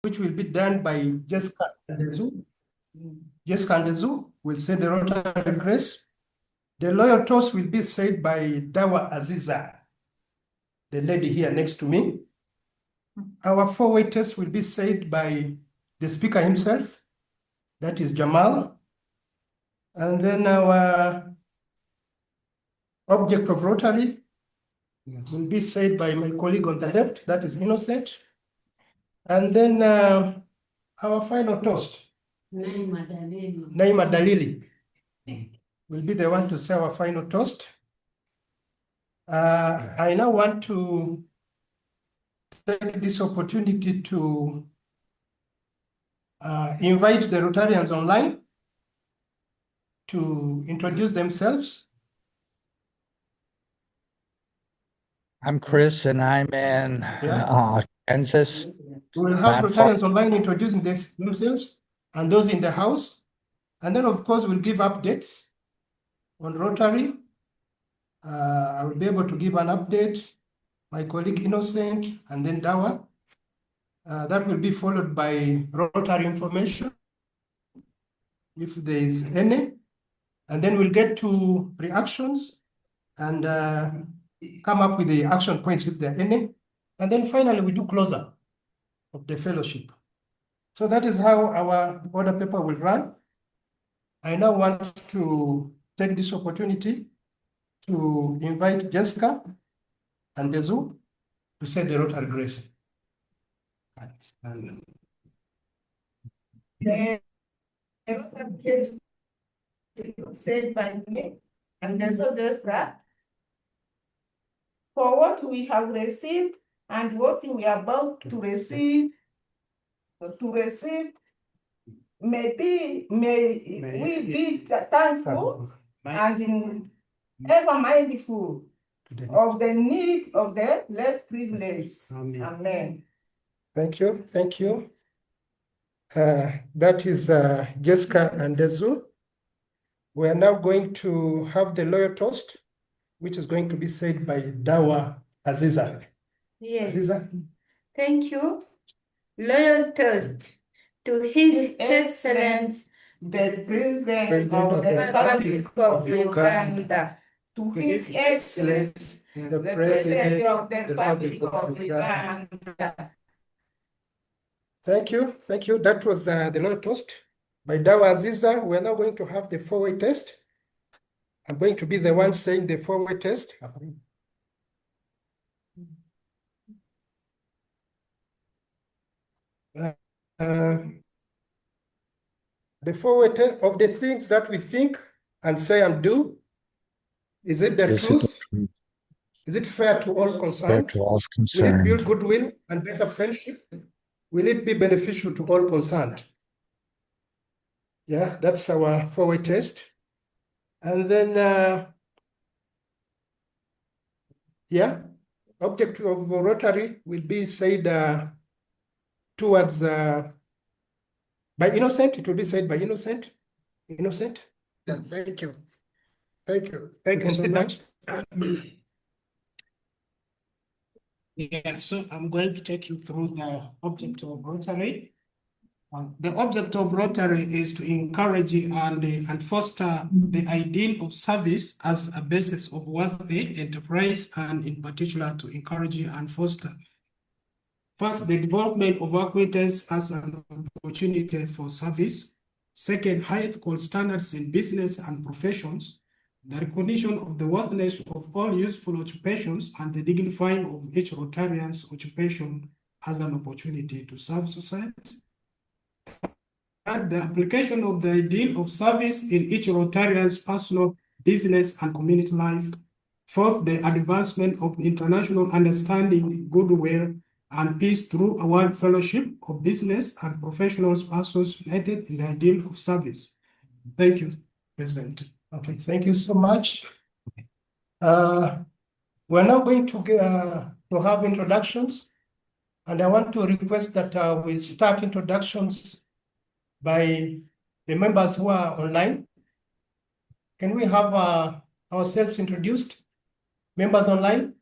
which will be done by Jessica Ndezu. Jessica Ndezu will say the Rotary grace. The loyal toast will be said by Dawa Aziza, the lady here next to me. Our four-way test will be said by the speaker himself, that is Jamal. And then our object of Rotary will be said by my colleague on the left, that is Innocent. And then our final toast, Naima Dalili, will be the one to say our final toast. I now want to take this opportunity to invite the Rotarians online to introduce themselves. I'm Chris, and I'm in Kansas. We will have Rotarians online introducing themselves and those in the house. And then, of course, we'll give updates on Rotary. I will be able to give an update, my colleague Innocent, and then Dawa. That will be followed by Rotary information, if there is any. And then we'll get to reactions and come up with the action points if there are any. And then finally, we do closer of the fellowship. So that is how our order paper will run. I now want to take this opportunity to invite Jessica and Ndezu to say the Rotary grace. The Rotary grace said by me and Ndezu Jessica, for what we have received and what we are about to receive, may we be thankful and ever mindful of the need of the less privileged. Amen. Thank you. Thank you. That is Jessica and Ndezu. We are now going to have the loyal toast, which is going to be said by Dawa Aziza. Yes. Aziza. Thank you. Loyal toast to His Excellence, the President of the Republic of Uganda. To His Excellence, the President of the Republic of Uganda. Thank you. Thank you. That was the loyal toast by Dawa Aziza. We are now going to have the four-way test. I'm going to be the one saying the four-way test. The four-way test of the things that we think and say and do. Is it the truth? Is it fair to all concerned? Will it build goodwill and better friendship? Will it be beneficial to all concerned? Yeah, that's our four-way test. And then, yeah, objective of Rotary will be said towards, by Innocent, it will be said by Innocent. Innocent? Yeah, thank you. Thank you. Thank you so much. Yeah, so I'm going to take you through the object of Rotary. The object of Rotary is to encourage and foster the ideal of service as a basis of worthy enterprise, and in particular to encourage and foster first the development of acquaintance as an opportunity for service. Second, high ethical standards in business and professions. The recognition of the worthiness of all useful occupations and the dignifying of each Rotarian's occupation as an opportunity to serve society. And the application of the ideal of service in each Rotarian's personal, business, and community life. Fourth, the advancement of international understanding, goodwill, and peace through a world fellowship of business and professionals, persons united in the ideal of service. Thank you, President. Okay, thank you so much. We're now going to have introductions, and I want to request that we start introductions by the members who are online. Can we have ourselves introduced? Members online?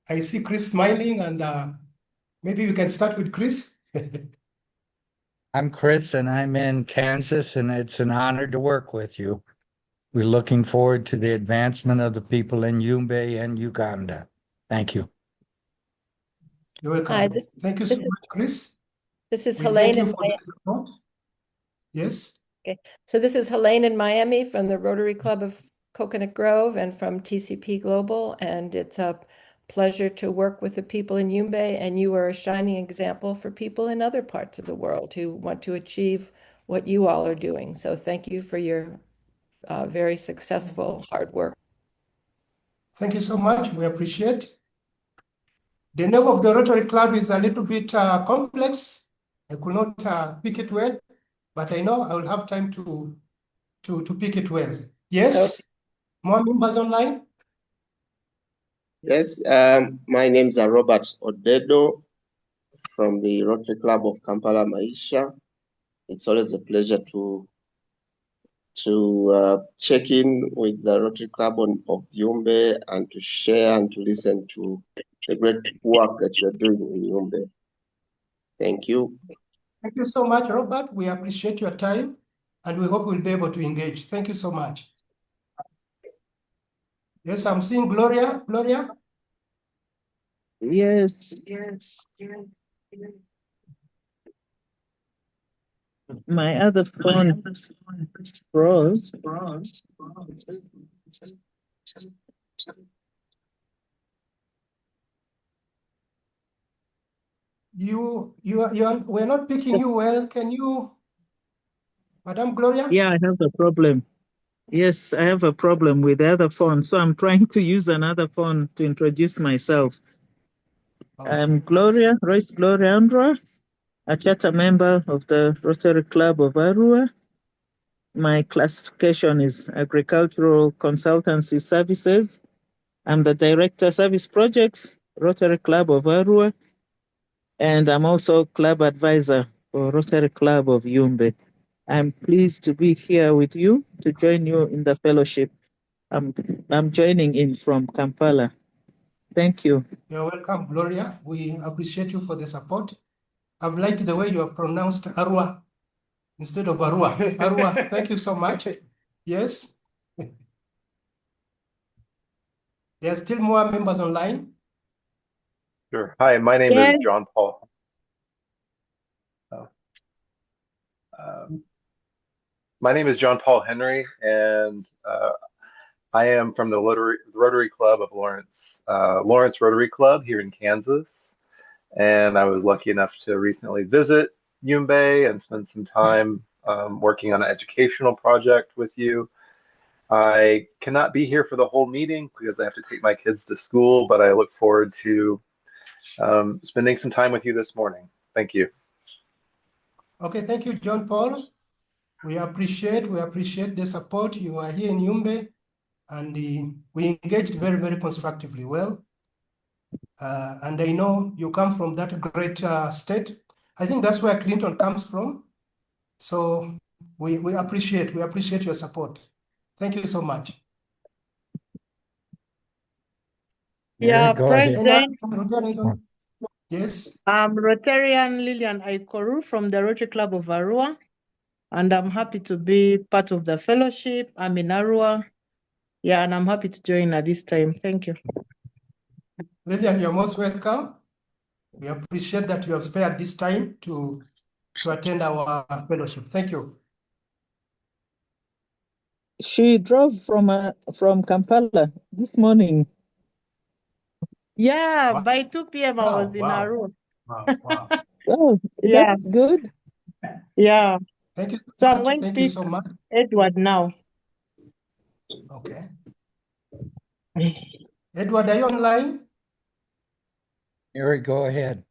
I see Chris smiling, and Maybe you can start with Chris. I'm Chris and I'm in Kansas, and it's an honor to work with you. We're looking forward to the advancement of the people in Yumbe and Uganda. Thank you. You're welcome. Hi, Thank you so this is- much, Chris. This is We Helene thank you in for the support. Yes. So this is Helene in Miami from the Rotary Club of Coconut Grove and from TCP Global, and it's a pleasure to work with the people in Yumbe, and you are a shining example for people in other parts of the world who want to achieve what you all are doing. So thank you for your very successful hard work. Thank you so much. We appreciate. The name of the Rotary Club is a little bit complex. I could not pick it well, but I know I will have time to pick it well. Yes? More members online? Yes, my name's Robert Odedo from the Rotary Club of Kampala, Maisha. It's always a pleasure to check in with the Rotary Club of Yumbe and to share and to listen to the great work that you're doing in Yumbe. Thank you. Thank you so much, Robert. We appreciate your time and we hope we'll be able to engage. Thank you so much. Yes, I'm seeing Gloria. Gloria? Yes. My other phone froze. We're not picking you well. Can you, Madam Gloria? Yeah, I have a problem. Yes, I have a problem with the other phone. So I'm trying to use another phone to introduce myself. Okay. I'm Gloria, Royce Gloria Andra, a charter member of the Rotary Club of Arua. My classification is Agricultural Consultancy Services. I'm the Director Service Projects, Rotary Club of Arua, and I'm also Club Advisor for Rotary Club of Yumbe. I'm pleased to be here with you to join you in the fellowship. I'm joining in from Kampala. Thank you. You're welcome, Gloria. We appreciate you for the support. I've liked the way you have pronounced Arua instead of Arua. Arua, thank you so much. Yes. There are still more members online. Sure. Hi, my name is John Paul. My name is John Paul Henry, and I am from the Rotary Club of Lawrence Rotary Club here in Kansas. And I was lucky enough to recently visit Yumbe and spend some time working on an educational project with you. I cannot be here for the whole meeting because I have to take my kids to school, but I look forward to spending some time with you this morning. Thank you. Okay, thank you, John Paul. We appreciate the support. You are here in Yumbe, and we engaged very, very constructively well. And I know you come from that great state. I think that's where Clinton comes from. So we appreciate your support. Thank you so much. Yeah, go ahead. President. Yes. I'm Rotarian Lillian Aikoru from the Rotary Club of Arua, and I'm happy to be part of the fellowship. I'm in Arua. Yeah, and I'm happy to join at this time. Thank you. Lillian, you're most welcome. We appreciate that you have spared this time to attend our fellowship. Thank you. She drove from Kampala this morning. Yeah, Wow. by 2 p.m. I was in Arua. Wow. Oh, Yeah. that's good. Yeah. Thank you so So much. I'm going to Thank you pick so much. Edward now. Okay. Edward, are you online? Mary, go ahead.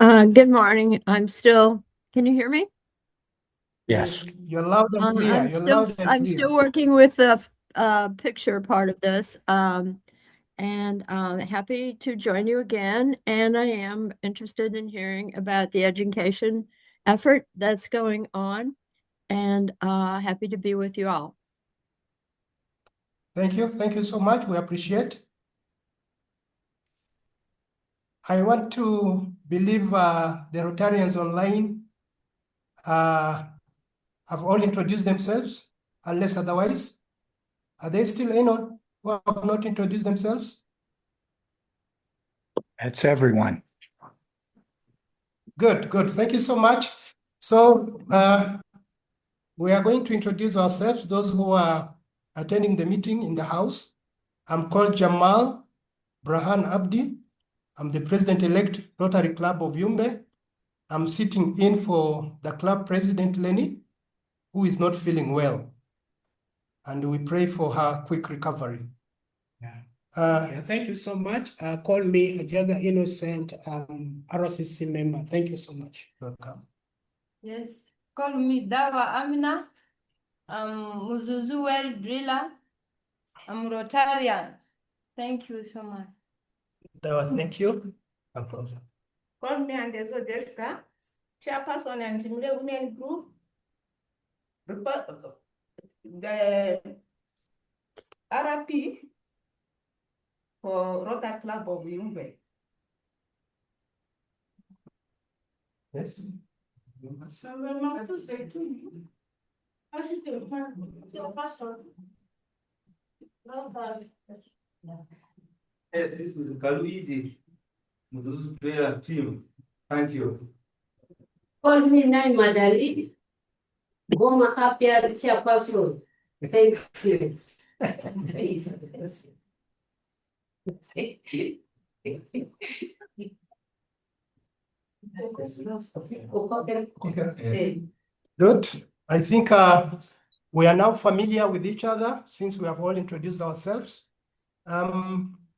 Good morning. Can you hear me? Yes. You're loud and clear. I'm still working with the picture part of this. And happy to join you again. And I am interested in hearing about the education effort that's going on, and happy to be with you all. Thank you. Thank you so much. We appreciate. I want to believe the Rotarians online have all introduced themselves, unless otherwise. Are there still anyone who have not introduced themselves? That's everyone. Good, good. Thank you so much. So we are going to introduce ourselves, those who are attending the meeting in the house. I'm called Jamal Brahan Abdi. I'm the president-elect Rotary Club of Yumbe. I'm sitting in for the club president, Lenny, who is not feeling well. And we pray for her quick recovery. Yeah, thank you so much. Call me Ajaga Innocent, RCC member. Thank you so much. Welcome. Yes. Call me Dawa Amina. I'm Mzuzu well driller. I'm Rotarian. Thank you so much. Dawa, thank you. Call me Andezo Jessica, chairperson and Jimle Women Group. The RP for Rotary Club of Yumbe. Yes. So I'm going to say to you, as you do, your pastor. Yes, this is Kaluidi, Mzuzu player team. Thank you. Call me Nai Madali, Goma Kapia chairperson. Thanks you. Good. I think we are now familiar with each other since we have all introduced ourselves.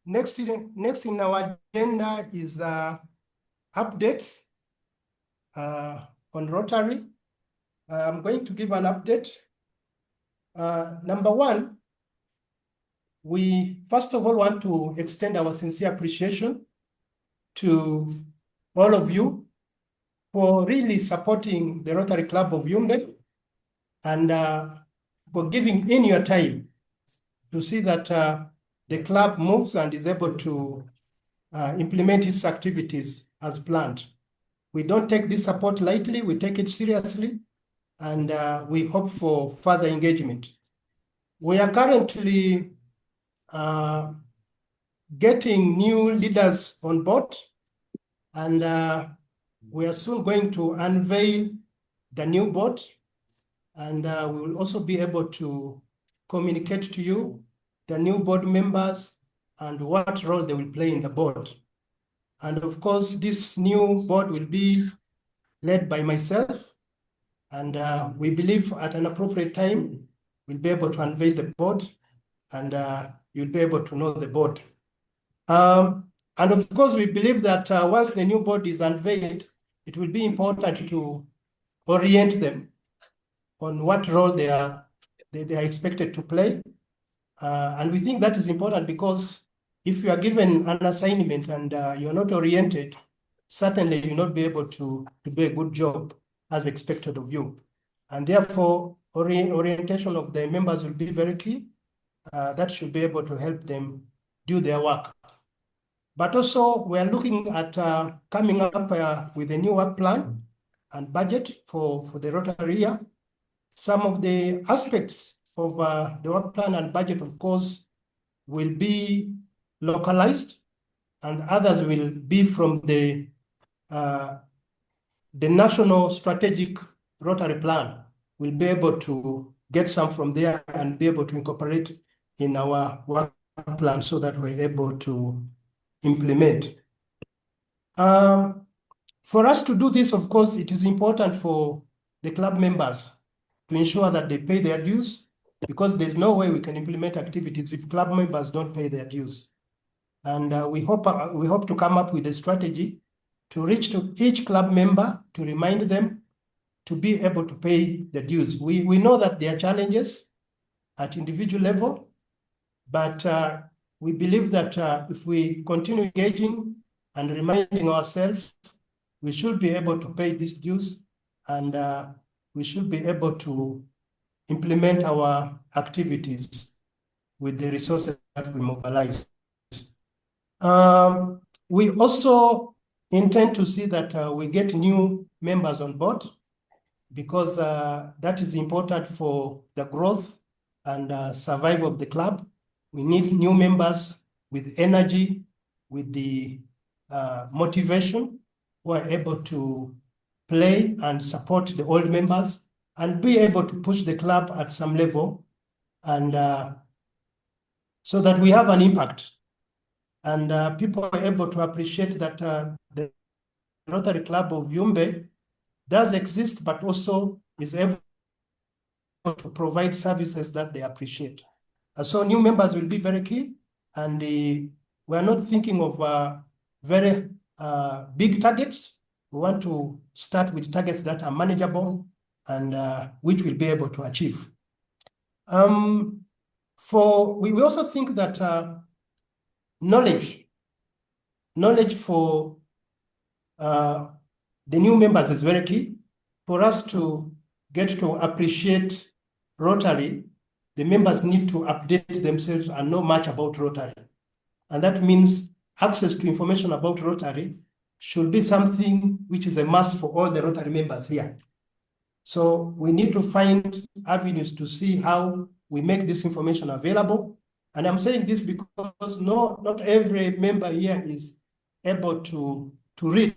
Next in our agenda is updates on Rotary. I'm going to give an update. Number one, we first of all want to extend our sincere appreciation to all of you for really supporting the Rotary Club of Yumbe and for giving in your time to see that the club moves and is able to implement its activities as planned. We don't take this support lightly, we take it seriously, and we hope for further engagement. We are currently getting new leaders on board, and we are soon going to unveil the new board, and we will also be able to communicate to you the new board members and what role they will play in the board. And of course, this new board will be led by myself, and we believe at an appropriate time, we'll be able to unveil the board, and you'll be able to know the board. And of course, we believe that once the new board is unveiled, it will be important to orient them on what role they are expected to play. And we think that is important because if you are given an assignment and you're not oriented, certainly you'll not be able to do a good job as expected of you. And therefore, orientation of the members will be very key. That should be able to help them do their work. But also, we are looking at coming up with a new work plan and budget for the Rotary year. Some of the aspects of the work plan and budget, of course, will be localized, and others will be from the national strategic Rotary plan. We'll be able to get some from there and be able to incorporate in our work plan so that we're able to implement. For us to do this, of course, it is important for the club members to ensure that they pay their dues, because there's no way we can implement activities if club members don't pay their dues. And we hope to come up with a strategy to reach to each club member to remind them to be able to pay the dues. We know that there are challenges at individual level, but we believe that if we continue engaging and reminding ourselves, we should be able to pay these dues, and we should be able to implement our activities with the resources that we mobilize. we also intend to see that we get new members on board, because that is important for the growth and survival of the club. We need new members with energy, with the motivation, who are able to play and support the old members and be able to push the club at some level, and so that we have an impact. And people are able to appreciate that the Rotary Club of Yumbe does exist, but also is able to provide services that they appreciate. So new members will be very key, and we are not thinking of very big targets. We want to start with targets that are manageable and which we'll be able to achieve. We also think that knowledge for the new members is very key. For us to get to appreciate Rotary, the members need to update themselves and know much about Rotary. And that means access to information about Rotary should be something which is a must for all the Rotary members here. So we need to find avenues to see how we make this information available. And I'm saying this because not every member here is able to read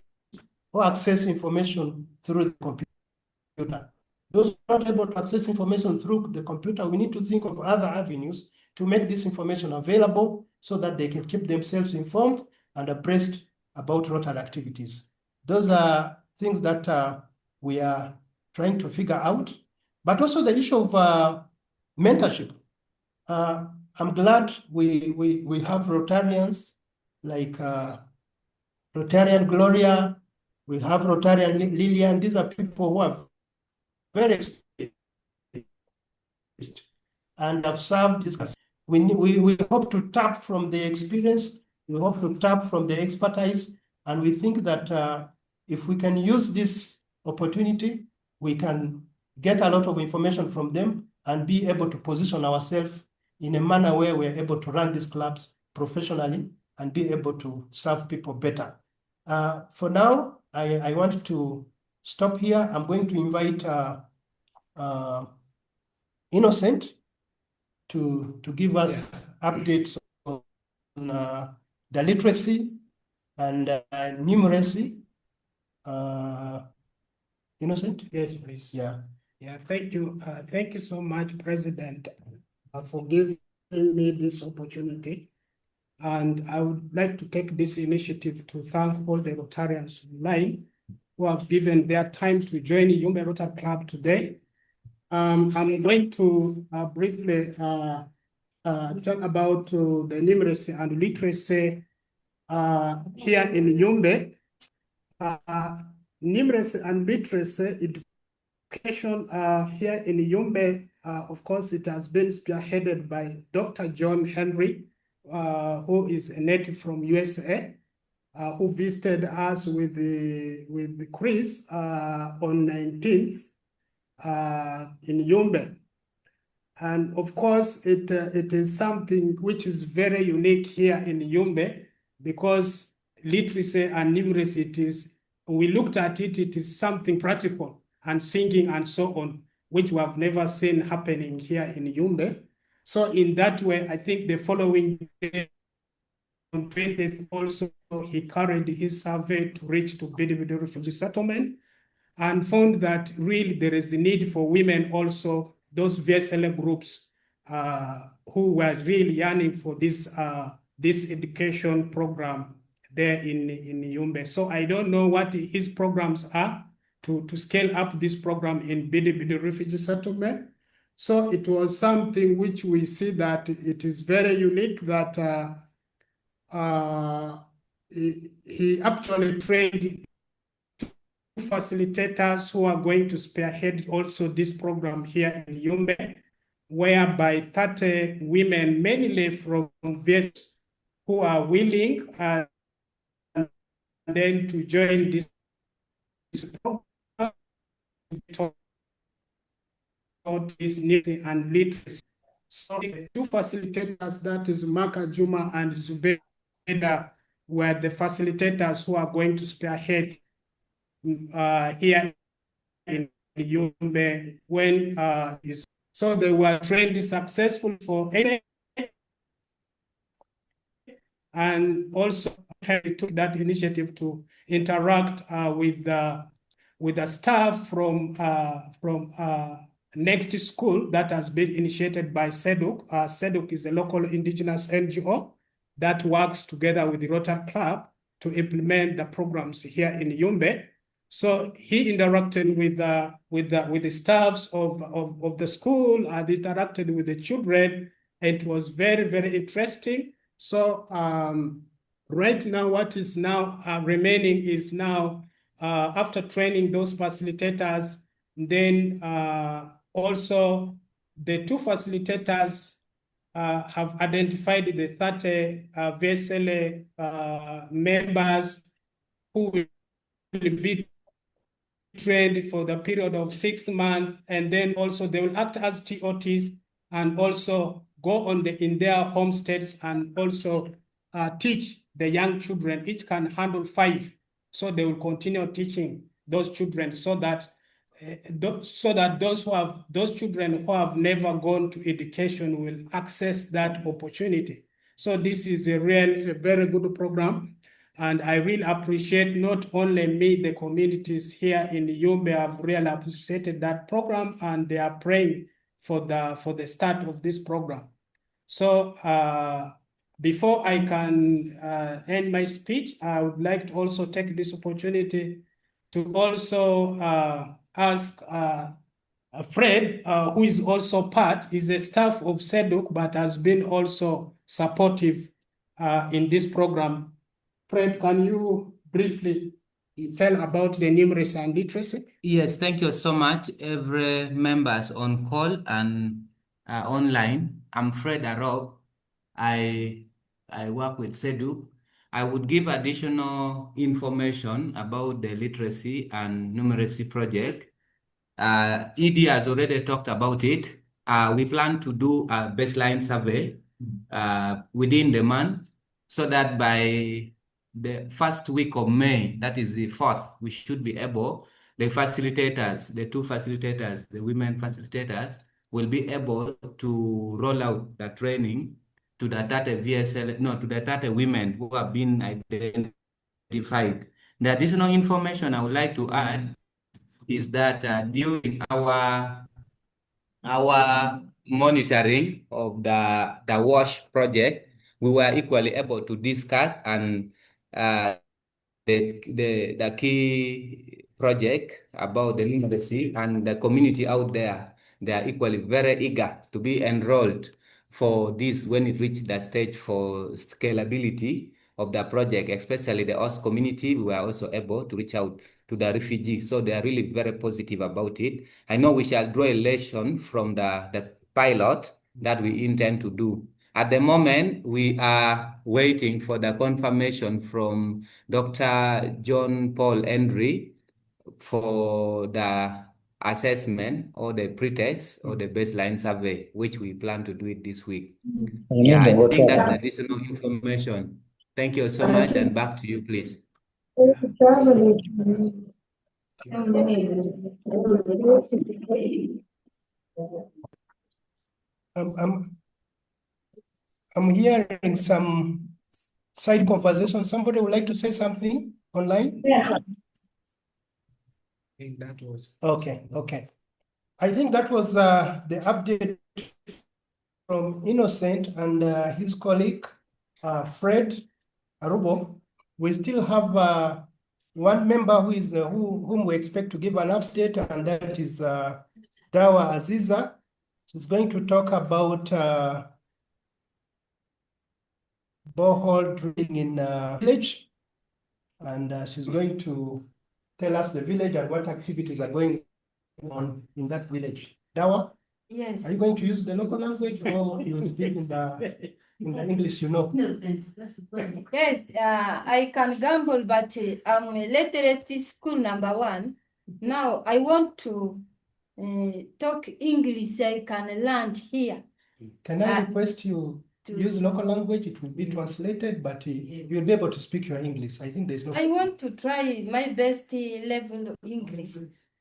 or access information through the computer. Those who are not able to access information through the computer, we need to think of other avenues to make this information available so that they can keep themselves informed and abreast about Rotary activities. Those are things that we are trying to figure out. But also the issue of mentorship. I'm glad we have Rotarians like Rotarian Gloria, we have Rotarian Lillian. These are people who are very experienced and have served this. We hope to tap from the experience, we hope to tap from the expertise, and we think that if we can use this opportunity, we can get a lot of information from them and be able to position ourselves in a manner where we're able to run these clubs professionally and be able to serve people better. For now, I want to stop here. I'm going to invite Innocent to give us updates on the literacy and numeracy. Innocent? Yes, please. Yeah. Yeah, thank you. Thank you so much, President, for giving me this opportunity. And I would like to take this initiative to thank all the Rotarians online who have given their time to join the Yumbe Rotary Club today. I'm going to briefly talk about the numeracy and literacy here in Yumbe. Numeracy and literacy education here in Yumbe, of course, it has been spearheaded by Dr. John Henry, who is a native from USA, who visited us with Chris on 19th in Yumbe. And of course, it is something which is very unique here in Yumbe, because literacy and numeracy, we looked at it, it is something practical, and singing and so on, which we have never seen happening here in Yumbe. So in that way, I think the following day, on 20th also, he carried his survey to reach to Bidibidi refugee settlement and found that really there is a need for women also, those VSLA groups who were really yearning for this education program there in Yumbe. So I don't know what his programs are to scale up this program in Bidibidi refugee settlement. So it was something which we see that it is very unique that he actually trained facilitators who are going to spearhead also this program here in Yumbe, whereby 30 women, mainly from VS, who are willing and then to join this program, this literacy and literacy. So the two facilitators, that is Maka Juma and Zubeda, were the facilitators who are going to spearhead here in Yumbe when so they were trained successfully for 8, and also took that initiative to interact with the staff from next school that has been initiated by SEDUC. SEDUC is a local indigenous NGO that works together with the Rotary Club to implement the programs here in Yumbe. So he interacted with the staffs of the school and interacted with the children. It was very, very interesting. So right now, what is now remaining is now after training those facilitators, then also the 2 facilitators have identified the 30 VSLA members who will be trained for the period of 6 months, and then also they will act as TOTs and also go on in their homesteads and also teach the young children. Each can handle 5, so they will continue teaching those children so that those children who have never gone to education will access that opportunity. So this is a very good program. And I will appreciate not only me, the communities here in Yumbe have really appreciated that program, and they are praying for the start of this program. So before I can end my speech, I would like to also take this opportunity to also ask Fred, who is also is a staff of SEDUC, but has been also supportive in this program. Fred, can you briefly tell about the numeracy and literacy? Yes, thank you so much, every members on call and online. I'm Fred Arob. I work with SEDUC. I would give additional information about the literacy and numeracy project. ED has already talked about it. We plan to do a baseline survey within the month, so that by the first week of May, that is the 4th, we should be able, the facilitators, the 2 facilitators, the women facilitators, will be able to roll out the training to the 30 VSL, no, to the 30 women who have been identified. The additional information I would like to add is that during our monitoring of the WASH project, we were equally able to discuss and the key project about the literacy, and the community out there, they are equally very eager to be enrolled for this when it reaches the stage for scalability of the project, especially the host community. We were also able to reach out to the refugees. So they are really very positive about it. I know we shall draw a lesson from the pilot that we intend to do. At the moment, we are waiting for the confirmation from Dr. John Paul Henry for the assessment or the pretest or the baseline survey, which we plan to do it this week. Yeah, I think that's the additional information. Thank you so much, and back to you, please. I'm hearing some side conversation. Somebody would like to say something online? Yeah. I think that was Okay. I think that was the update from Innocent and his colleague, Fred Arubo. We still have one member who is whom we expect to give an update, and that is Dawa Aziza. She's going to talk about borehole drilling in village, and she's going to tell us the village and what activities are going on in that village. Dawa? Yes. Are you going to use the local language, or you speak in the English, you know? Yes, I can gamble, but I'm a literacy school #1. Now I want to talk English. I can learn here. Can I request you use local language, it will be translated, but you'll be able to speak your English. I think there's no. I want to try my best level of English.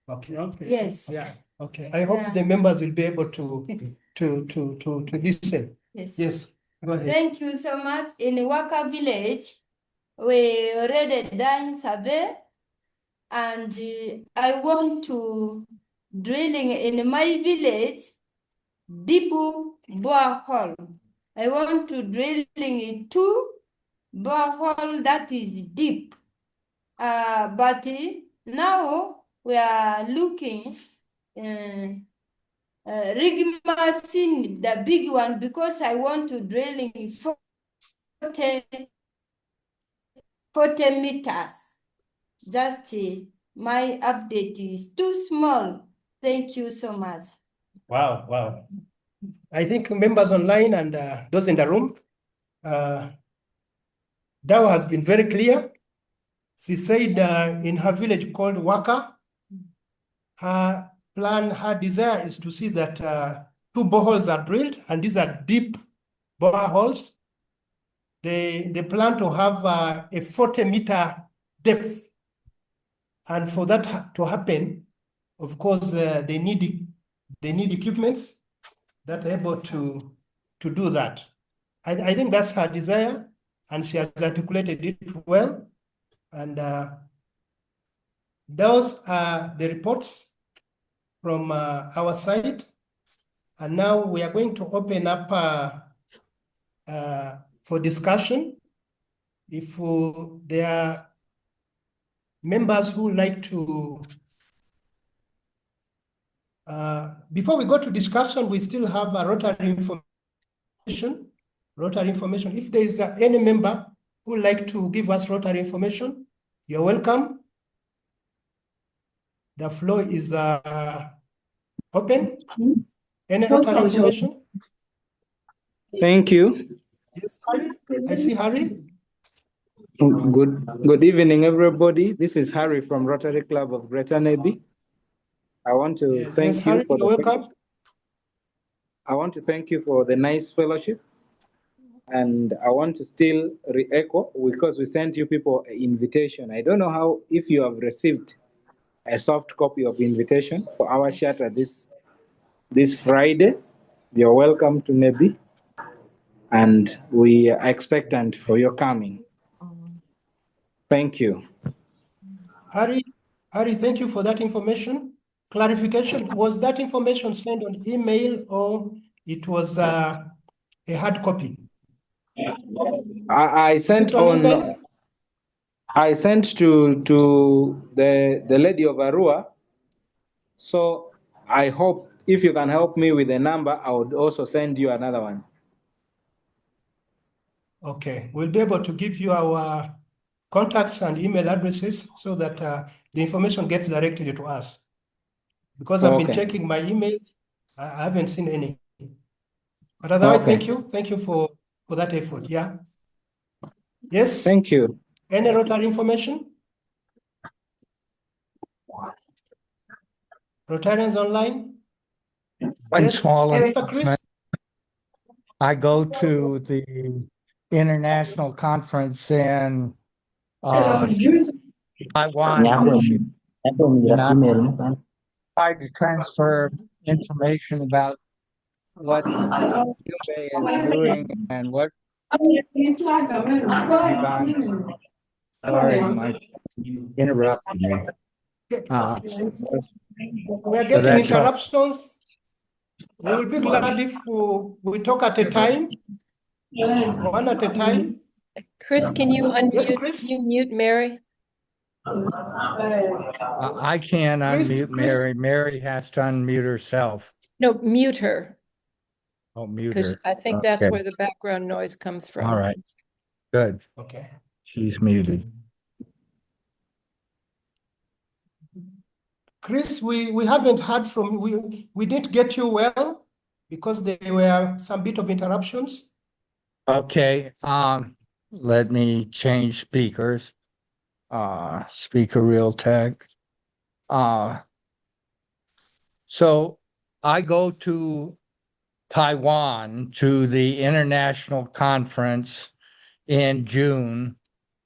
Okay. Yes. Yeah. Okay. I hope Yeah. the members will be able to listen. Yes. Yes. Go ahead. Thank you so much. In Waka village, we already done survey, and I want to drilling in my village deep borehole. I want to drilling two borehole that is deep. But now we are looking rig machine, the big one, because I want to drilling 40 meters. Just my update is too small. Thank you so much. Wow. I think members online and those in the room, Dawa has been very clear. She said in her village called Waka, her plan, her desire is to see that 2 boreholes are drilled, and these are deep boreholes. They plan to have a 40-meter depth. And for that to happen, of course, they need equipments that are able to do that. I think that's her desire, and she has articulated it well. And those are the reports from our side. And now we are going to open up for discussion. If there are members who would like to, before we go to discussion, we still have a Rotary information. If there is any member who would like to give us Rotary information, you're welcome. The floor is open. Any Rotary information? Thank you. Yes, Harry. I see Harry. Good evening, everybody. This is Harry from Rotary Club of Greater Neby. I want to thank you Harry, for you're welcome. I want to thank you for the nice fellowship. And I want to still re-echo, because we sent you people an invitation. I don't know how, if you have received a soft copy of invitation for our shatter this Friday. You're welcome to Neby, and we are expectant for your coming. Thank you. Harry, thank you for that information. Clarification, was that information sent on email or it was a hard copy? I sent on. I sent to the lady of Arua. So I hope if you can help me with the number, I would also send you another one. Okay, we'll be able to give you our contacts and email addresses so that the information gets directly to us. Because I've been checking my emails, I haven't seen any. But otherwise, thank you for that effort. Yeah. Yes. Thank you. Any Rotary information? Rotarians online? One Yes, small Mr. Chris? I go to the international conference in Taiwan this year. And I tried to transfer information about what Yumbe is doing and what sorry, my interrupted me. We're getting interruptions. We will be glad if we talk at a time, one at a time. Chris, can you unmute? Yes, Chris? Can you mute Mary? I can unmute Mary. Mary has to unmute herself. No, mute her. Oh, mute Because her. I think that's where the background noise comes from. All right. Good. Okay. She's muted. Chris, we haven't heard from you. We didn't get you well because there were some bit of interruptions. Okay. Let me change speakers. Speaker real tag. So I go to Taiwan to the international conference in June,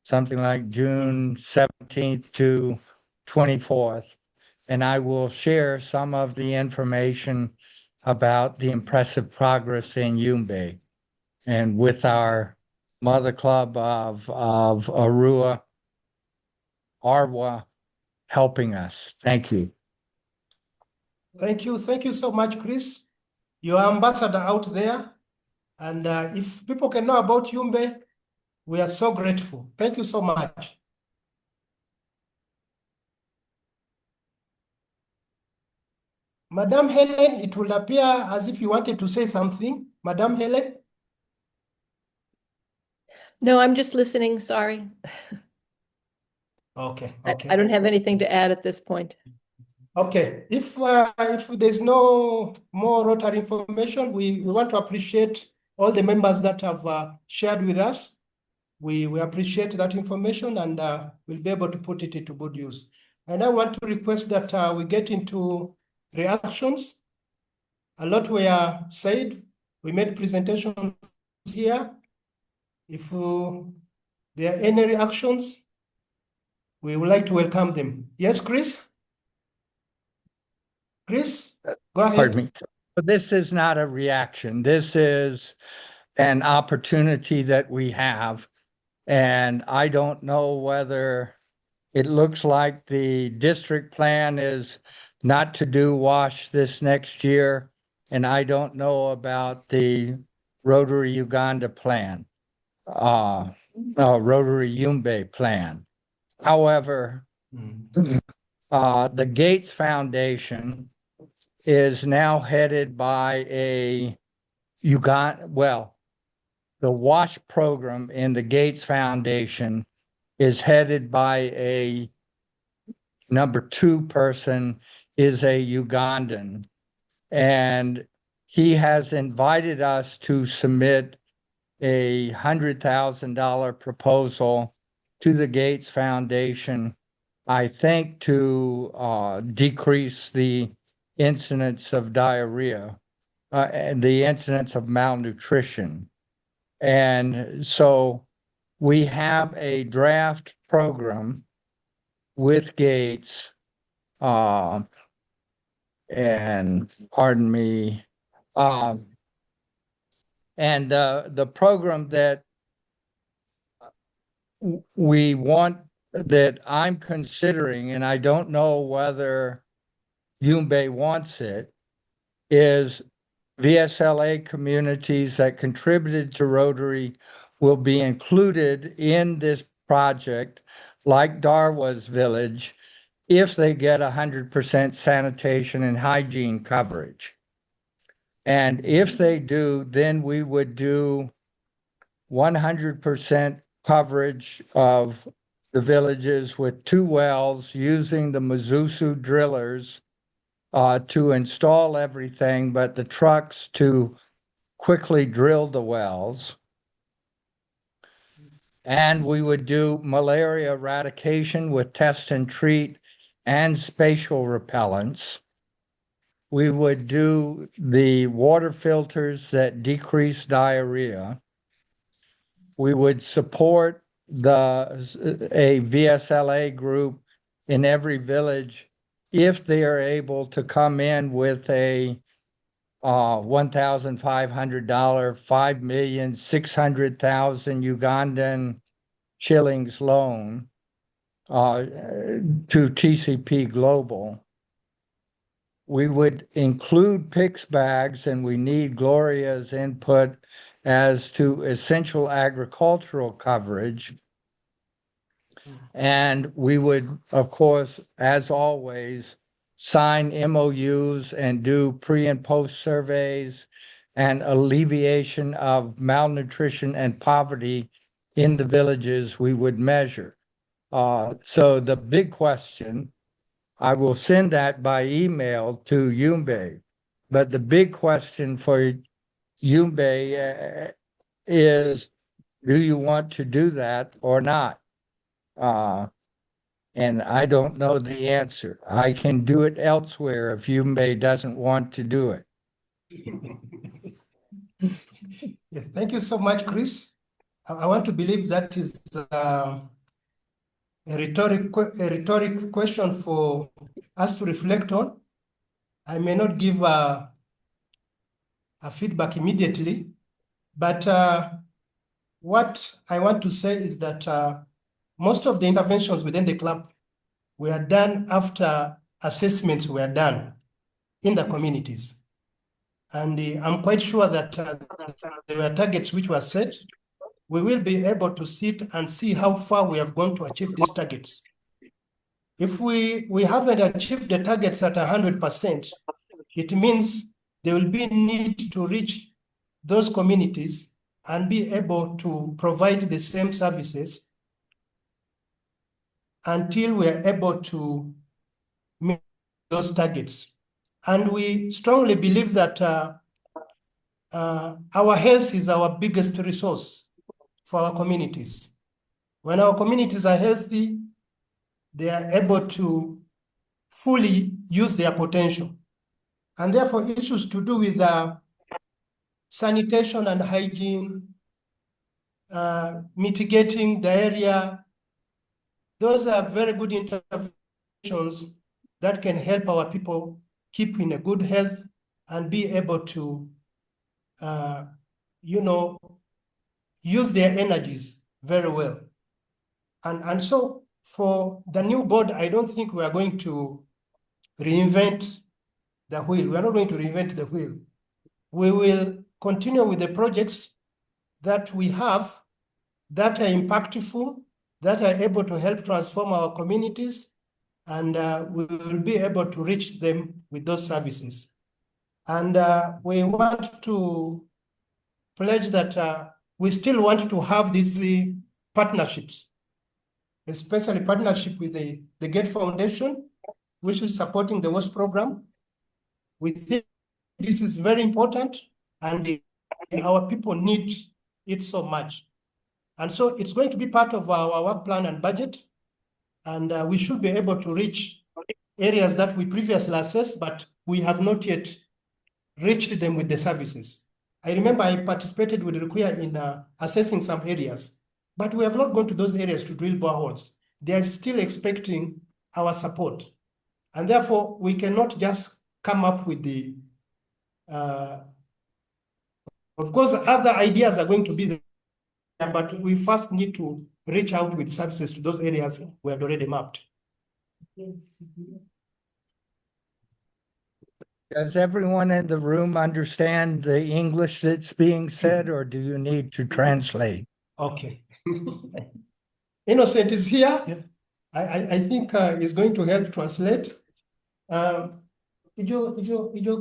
something like June 17th to 24th. And I will share some of the information about the impressive progress in Yumbe and with our mother club of Arua helping us. Thank you. Thank you. Thank you so much, Chris. Your ambassador out there. And if people can know about Yumbe, we are so grateful. Thank you so much. Madam Helen, it will appear as if you wanted to say something. Madam Helen? No, I'm just listening, sorry. Okay, I okay. don't have anything to add at this point. Okay, if there's no more Rotary information, we want to appreciate all the members that have shared with us. We appreciate that information, and we'll be able to put it into good use. And I want to request that we get into reactions. A lot were said. We made presentations here. If there are any reactions, we would like to welcome them. Yes, Chris? Chris, go ahead. Pardon me. But this is not a reaction. This is an opportunity that we have. And I don't know whether it looks like the district plan is not to do WASH this next year. And I don't know about the Rotary Uganda plan, Rotary Yumbe plan. However, the Gates Foundation is now headed by the WASH program in the Gates Foundation is headed by a number 2 person, is a Ugandan. And he has invited us to submit a $100,000 proposal to the Gates Foundation, I think, to decrease the incidence of diarrhea and the incidence of malnutrition. And so we have a draft program with Gates, and pardon me, and the program that we want, that I'm considering, and I don't know whether Yumbe wants it, is VSLA communities that contributed to Rotary will be included in this project, like Darwa's village, if they get 100% sanitation and hygiene coverage. And if they do, then we would do 100% coverage of the villages with 2 wells using the Mzuzu drillers to install everything, but the trucks to quickly drill the wells. And we would do malaria eradication with test and treat and spatial repellents. We would do the water filters that decrease diarrhea. We would support a VSLA group in every village if they are able to come in with a $1,500, 5,600,000 Ugandan shillings loan to TCP Global. We would include PICs bags, and we need Gloria's input as to essential agricultural coverage. And we would, of course, as always, sign MOUs and do pre and post surveys and alleviation of malnutrition and poverty in the villages we would measure. So the big question, I will send that by email to Yumbe, but the big question for Yumbe is, do you want to do that or not? And I don't know the answer. I can do it elsewhere if Yumbe doesn't want to do it. Yes, thank you so much, Chris. I want to believe that is a rhetoric question for us to reflect on. I may not give a feedback immediately, but what I want to say is that most of the interventions within the club were done after assessments were done in the communities. And I'm quite sure that there were targets which were set. We will be able to sit and see how far we have gone to achieve these targets. If we haven't achieved the targets at 100%, it means there will be need to reach those communities and be able to provide the same services until we are able to meet those targets. And we strongly believe that our health is our biggest resource for our communities. When our communities are healthy, they are able to fully use their potential. And therefore, issues to do with sanitation and hygiene, mitigating diarrhea, those are very good interventions that can help our people keep in a good health and be able to, use their energies very well. And so for the new board, I don't think we are going to reinvent the wheel. We are not going to reinvent the wheel. We will continue with the projects that we have that are impactful, that are able to help transform our communities, and we will be able to reach them with those services. And we want to pledge that we still want to have these partnerships, especially partnership with the GATE Foundation, which is supporting the WASH program. We think this is very important, and our people need it so much. And so it's going to be part of our work plan and budget, and we should be able to reach areas that we previously assessed, but we have not yet reached them with the services. I remember I participated with Rukuya in assessing some areas, but we have not gone to those areas to drill boreholes. They are still expecting our support. And therefore, we cannot just come up with the, of course, other ideas are going to be there, but we first need to reach out with services to those areas we had already mapped. Does everyone in the room understand the English that's being said, or do you need to translate? Okay. Innocent is here. Yeah. I think he's going to help translate. Ijo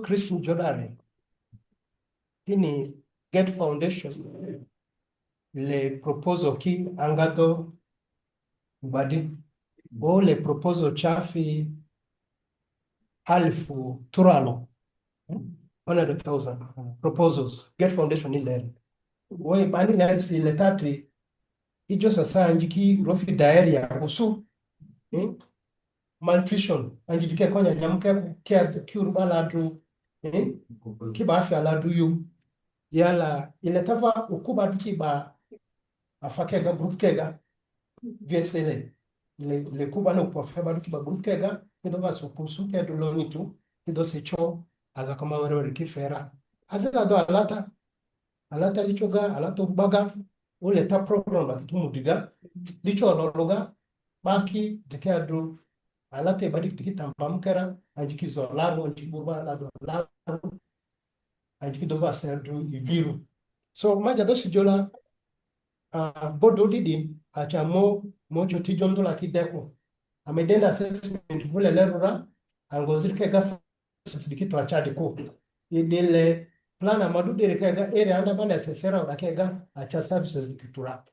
Chris Roesel. Kini GATE Foundation. Le proposal ki angado badi. O le proposal chafi alfu turalo. 100,000 proposals. GATE Foundation in there. Woi bani nansi le tati. Ijo sasa anjiki rofi diarrhea usu. Malnutrition anjiki konya nyamke kia kiurba ladru. Kiba afya ladru yu. Yala iletafa ukuba tukiba afakega group kega VSLA. Le kuba no pofeba tukiba group kega kido va supusu kedo lonitu kido secho aza kama wero kifera. Aza do alata lichoga alato baga ule ta program la kitumudiga licho lologa baki dekeadru alate badi tikitampamkera anjiki zolaro anjiburba lado lado anjiki dova serdu iviru. So maja dosi jola bodo didi acha mo choti jondo la kideko amedenda assessment vule lerura angozirike gasa sidikito achadi ko idile plan amadu dirikega area anda banda sesera udakega acha services dikitura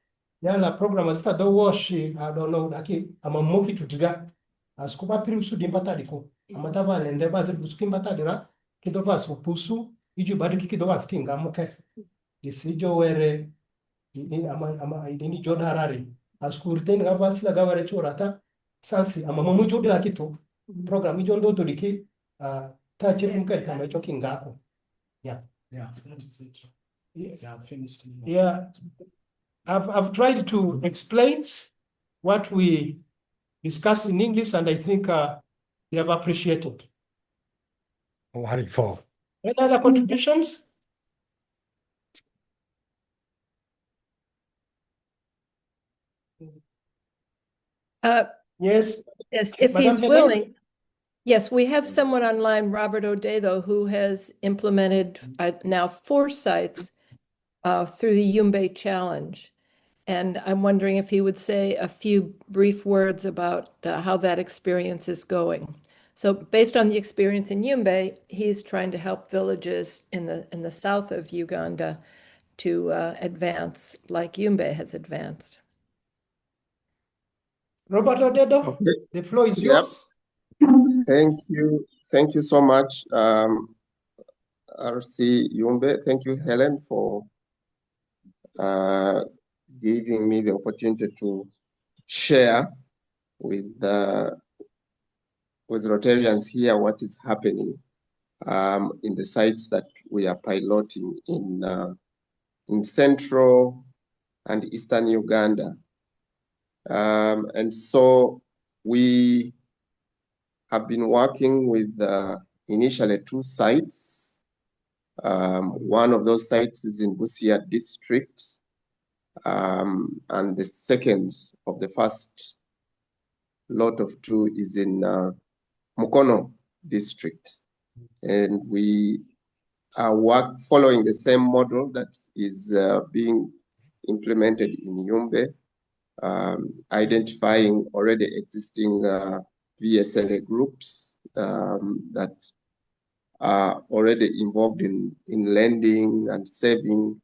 yala program azita do wash I don't know daki amamoki tutiga askuba piri su dimbata diko amatava lende bazi busuki mbata dira kidova supusu iju badiki kidova skinga muke disijo were ini jodarari askurten gavasila gavare chorata sansi amamomu jodila kitu program ijo ndo toliki ta chief mkali kama icho kingako. Yeah, that is it. Yeah, finished. Yeah, I've tried to explain what we discussed in English, and I think they have appreciated. Wonderful. Any other contributions? Yes. Yes, if Madam he's Helen? willing. Yes, we have someone online, Robert O'Day, though, who has implemented now 4 sites through the Yumbe Challenge. And I'm wondering if he would say a few brief words about how that experience is going. So based on the experience in Yumbe, he's trying to help villages in the south of Uganda to advance like Yumbe has advanced. Robert Odedo, Okay. the floor is Yep. yours. Thank you. Thank you so much, RC Yumbe. Thank you, Helen, for giving me the opportunity to share with Rotarians here what is happening in the sites that we are piloting in central and eastern Uganda. And so we have been working with initially 2 sites. One of those sites is in Busia district, and the second of the first lot of 2 is in Mukono district. And we are following the same model that is being implemented in Yumbe, identifying already existing VSLA groups that are already involved in lending and saving,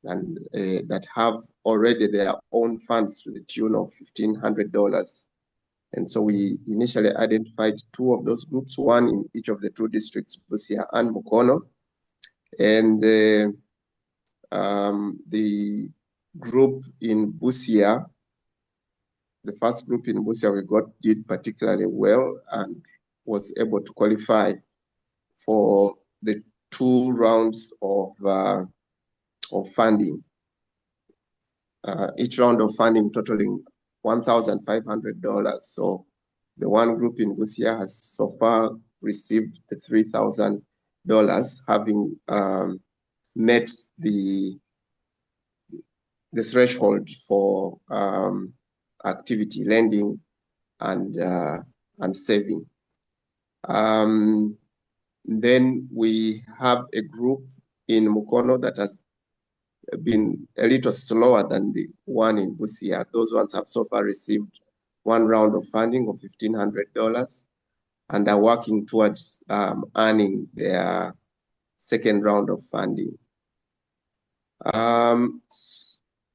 and that have already their own funds to the tune of $1,500. And so we initially identified 2 of those groups, one in each of the 2 districts, Busia and Mukono. And the group in Busia, the first group in Busia did particularly well and was able to qualify for the 2 rounds of funding. Each round of funding totaling $1,500. So the one group in Busia has so far received the $3,000, having met the threshold for activity lending and saving. Then we have a group in Mukono that has been a little slower than the one in Busia. Those ones have so far received 1 round of funding of $1,500 and are working towards earning their second round of funding.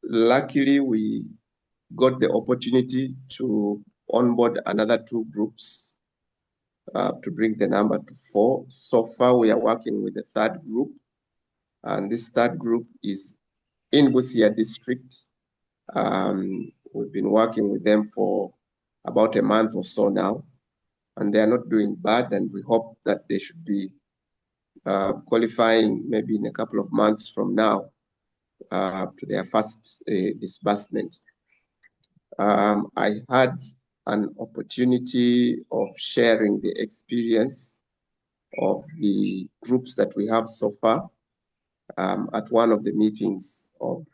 Luckily, we got the opportunity to onboard another 2 groups to bring the number to 4. So far, we are working with the 3rd group, and this 3rd group is in Busia district. We've been working with them for about a month or so now, and they are not doing bad, and we hope that they should be qualifying maybe in a couple of months from now to their first disbursement. I had an opportunity of sharing the experience of the groups that we have so far at one of the meetings of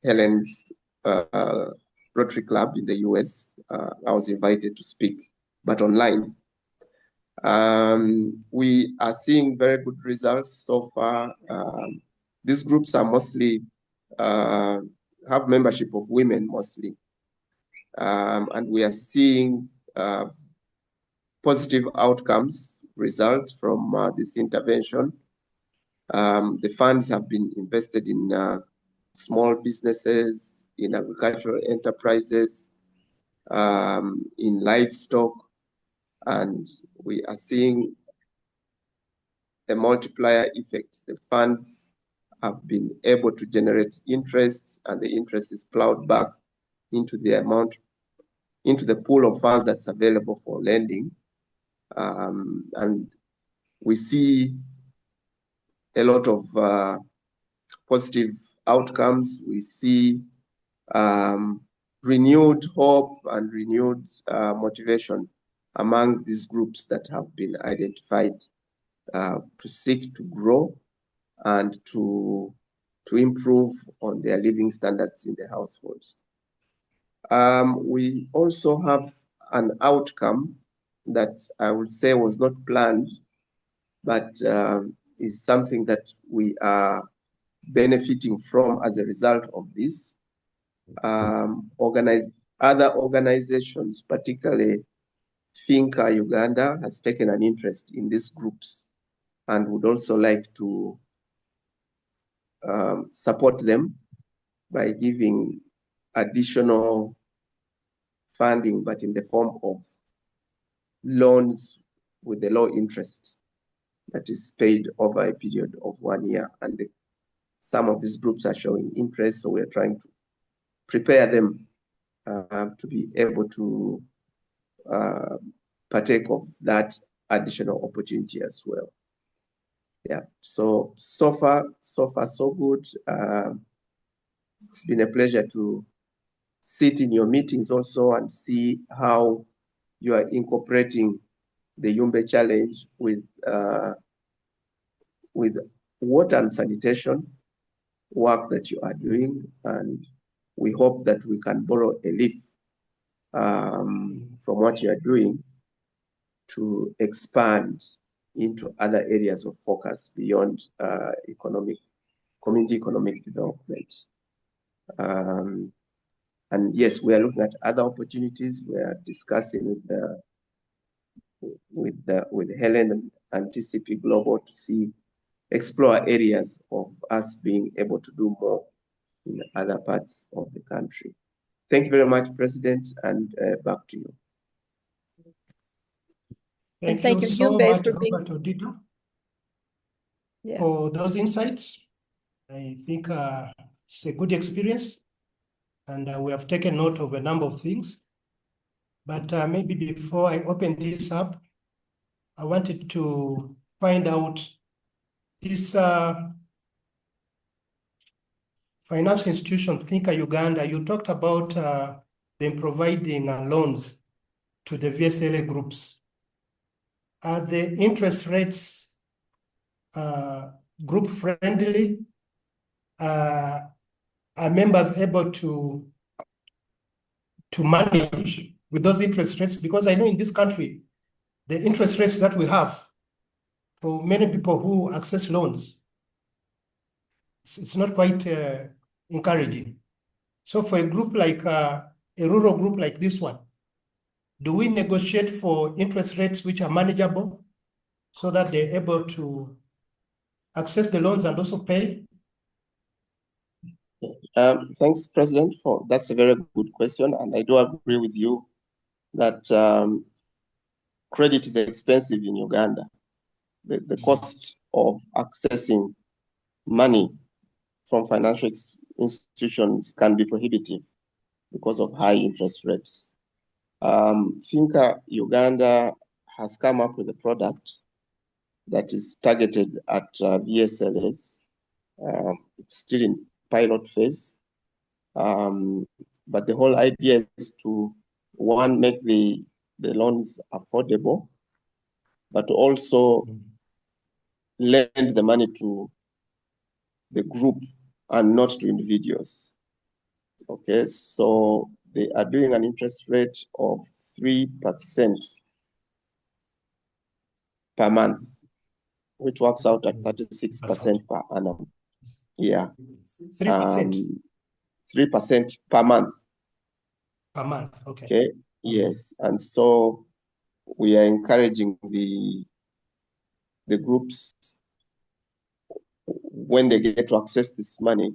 Helen's Rotary Club in the US. I was invited to speak, but online. We are seeing very good results so far. These groups are mostly have membership of women mostly, and we are seeing positive outcomes, results from this intervention. The funds have been invested in small businesses, in agricultural enterprises, in livestock, and we are seeing a multiplier effect. The funds have been able to generate interest, and the interest is plowed back into the amount, into the pool of funds that's available for lending. And we see a lot of positive outcomes. We see renewed hope and renewed motivation among these groups that have been identified to seek to grow and to improve on their living standards in the households. We also have an outcome that I would say was not planned, but is something that we are benefiting from as a result of this. Other organizations, particularly Finca Uganda, has taken an interest in these groups and would also like to support them by giving additional funding, but in the form of loans with a low interest that is paid over a period of 1 year. And some of these groups are showing interest, so we're trying to prepare them to be able to partake of that additional opportunity as well. Yeah, so far so good. It's been a pleasure to sit in your meetings also and see how you are incorporating the Yumbe challenge with water and sanitation work that you are doing, and we hope that we can borrow a leaf from what you are doing to expand into other areas of focus beyond community economic development. And yes, we are looking at other opportunities. We are discussing with Helen and TCP Global to explore areas of us being able to do more in other parts of the country. Thank you very much, President, and back to you. Thank you so Yumbe, much, for being... Robert Odito, Yeah. for those insights. I think it's a good experience, and we have taken note of a number of things. But maybe before I open this up, I wanted to find out this financial institution, Finca Uganda. You talked about them providing loans to the VSLA groups. Are the interest rates group friendly? Are members able to manage with those interest rates? Because I know in this country, the interest rates that we have for many people who access loans, it's not quite encouraging. So for a group like a rural group like this one, do we negotiate for interest rates which are manageable so that they're able to access the loans and also pay? Thanks, President, that's a very good question. And I do agree with you that credit is expensive in Uganda. The cost of accessing money from financial institutions can be prohibitive because of high interest rates. Finca Uganda has come up with a product that is targeted at VSLAs. It's still in pilot phase, but the whole idea is to, one, make the loans affordable, but also lend the money to the group and not to individuals. Okay, so they are doing an interest rate of 3% per month, which works out at 36% per annum. Yeah. 3%? 3% per month. Per month, okay. Okay, yes. And so we are encouraging the groups, when they get to access this money,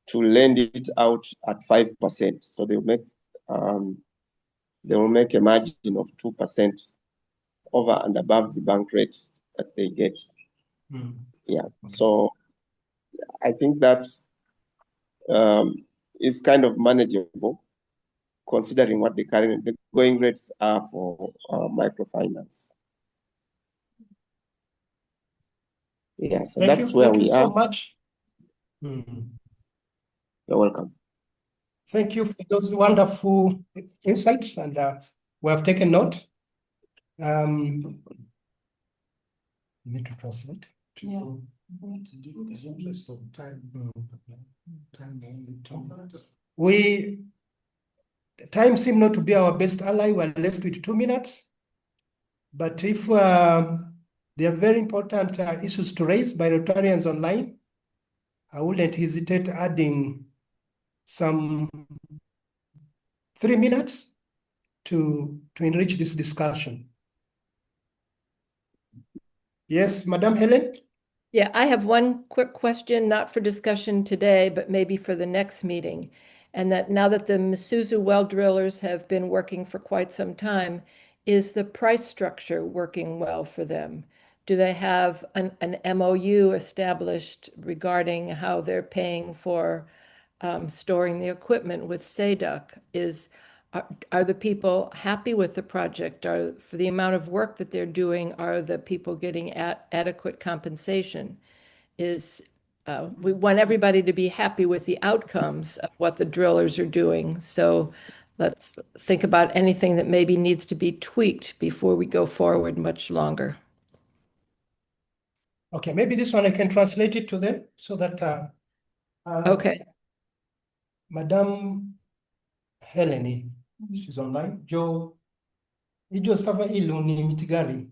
to lend it out at 5%. So they will make a margin of 2% over and above the bank rates that they get. Yeah. Okay. So I think that is kind of manageable, considering what the going rates are for microfinance. Yeah, so Thank that's you. where Thank you we so are. much. You're welcome. Thank you for those wonderful insights, and we have taken note. You need to translate. Yeah. Time seems not to be our best ally. We're left with 2 minutes. But if there are very important issues to raise by Rotarians online, I wouldn't hesitate adding some 3 minutes to enrich this discussion. Yes, Madam Helen? Yeah, I have one quick question, not for discussion today, but maybe for the next meeting. And that now that the Mzuzu well drillers have been working for quite some time, is the price structure working well for them? Do they have an MOU established regarding how they're paying for storing the equipment with SADC? Are the people happy with the project? For the amount of work that they're doing, are the people getting adequate compensation? We want everybody to be happy with the outcomes of what the drillers are doing. So let's think about anything that maybe needs to be tweaked before we go forward much longer. Okay, maybe this one I can translate it to them so that Okay. Madam Heleni, she's online. Joe, ijo stafa ilu ni mitigari.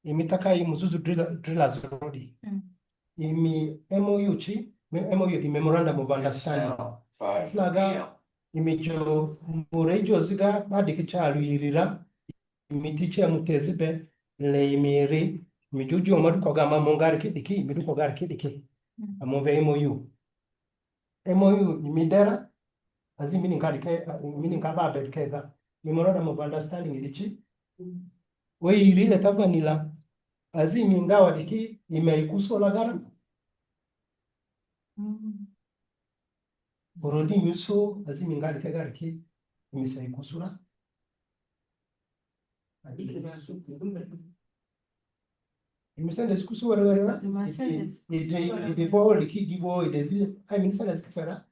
Imitaka i Mzuzu drillers rodi. Imi MOU chi, MOU i memorandum of understanding. Flaga imijo murejo ziga adikichalu irira. Imitiche mutezibe le imiri. Mijuju omadu kogama mongari kidiki, midu kogari kidiki. Amove MOU. MOU imidera. Azi meaning kaba bedkega. Memorandum of understanding ilichi. We irile tavanila. Azi mingawa diki imeikuso lagara. Borodi nyuso azi mingali kega diki imisaikusura. Imisende sikusu wale idipo diki gibo idezi. Ai minisende sikifera.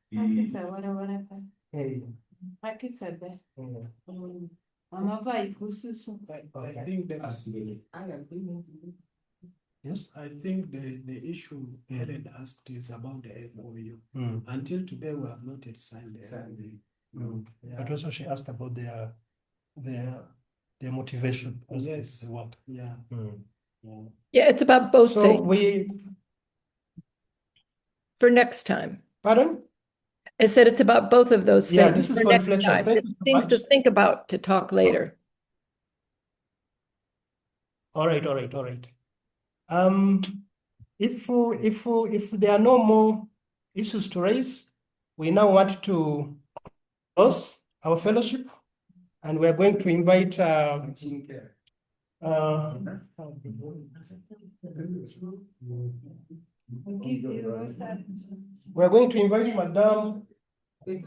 Akifebe. Amava ikususu. I think that's Yes. I think the issue Helen asked is about the MOU. Until today, we have not yet signed the MOU. Yeah. But also she asked about their motivation. Yes. The work. Yeah. Yeah, it's about both So things for next time. Pardon? I said it's about both of those things. Yeah, this is for next reflection. time. Thank It's you so things to much. think about to talk later. All right. If there are no more issues to raise, we now want to close our fellowship, and we are going to invite we are going to invite Madam. There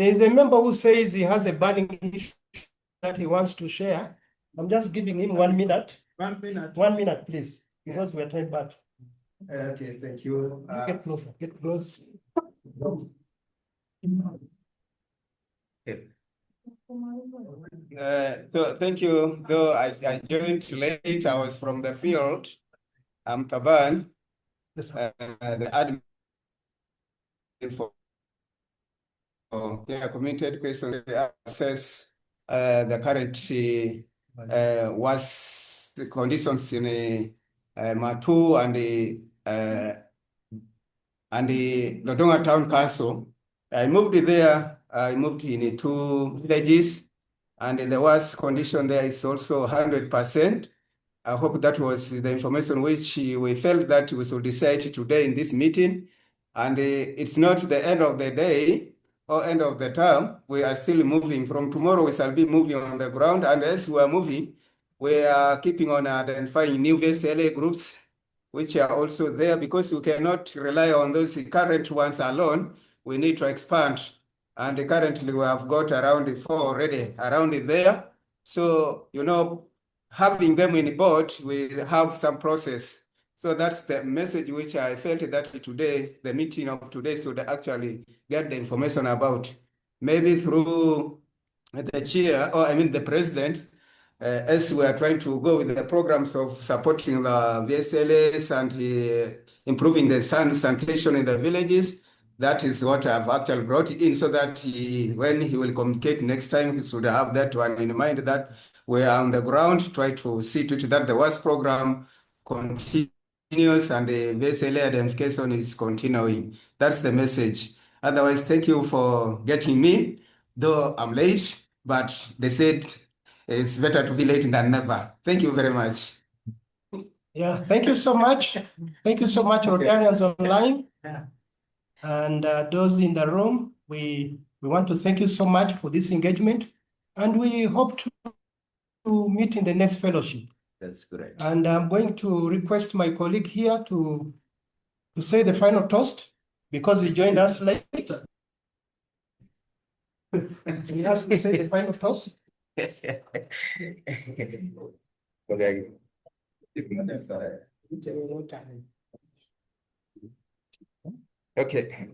is a member who says he has a burning issue that he wants to share. I'm just giving him 1 minute. 1 minute. 1 minute, please, because we're time back. Okay, thank you. Get closer. Get close. So thank you. Though I joined late, I was from the field. I'm Taban, the admin for community education to assess the current was the conditions in Matu and the Lodonga Town Council. I moved there. I moved in 2 villages, and the worst condition there is also 100%. I hope that was the information which we felt that we should decide today in this meeting. And it's not the end of the day or end of the term. We are still moving. From tomorrow, we shall be moving on the ground. And as we are moving, we are keeping on identifying new VSLA groups, which are also there, because we cannot rely on those current ones alone. We need to expand. And currently we have got around 4 already around there. So, having them in board, we have some process. So that's the message which I felt that today, the meeting of today should actually get the information about. Maybe through the chair, or I mean the president, as we are trying to go with the programs of supporting the VSLAs and improving the sanitation in the villages. That is what I've actually brought in, so that when he will communicate next time, he should have that one in mind, that we are on the ground, try to see to it that the WAS program continues and the VSLA identification is continuing. That's the message. Otherwise, thank you for getting me, though I'm late, but they said it's better to be late than never. Thank you very much. Yeah, thank you so much. Thank you so much, Rotarians online. And those in the room, we want to thank you so much for this engagement. And we hope to meet in the next fellowship. That's great. And I'm going to request my colleague here to say the final toast, because he joined us late. He has to say the final toast. Okay.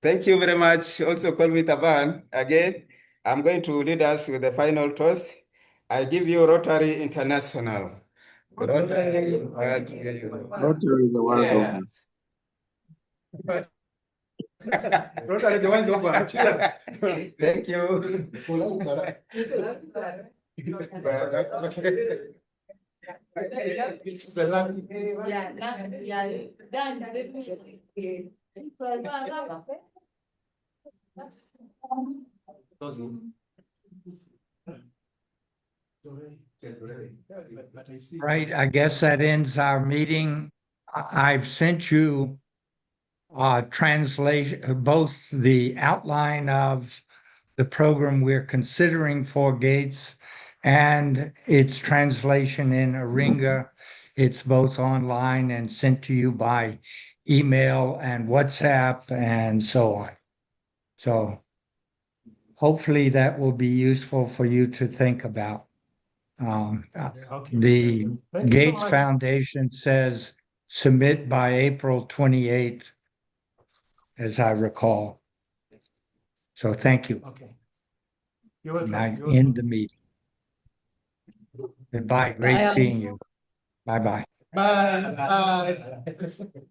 Thank you very much. Also call me Taban. Again, I'm going to lead us with the final toast. I give you Rotary International. Rotary the world Yeah. Rotary the world over. Thank you. It's the last. Right, I guess that ends our meeting. I've sent you translation, both the outline of the program we're considering for Gates and its translation in Aringa. It's both online and sent to you by email and WhatsApp and so on. So hopefully that will be useful for you to think about. Okay. The Thank you so Gates much. Foundation says submit by April 28th, as I recall. So thank you. Okay. You're welcome. Now You're end welcome. the meeting. Goodbye. Great Bye. seeing you. Bye-bye. Bye. Bye.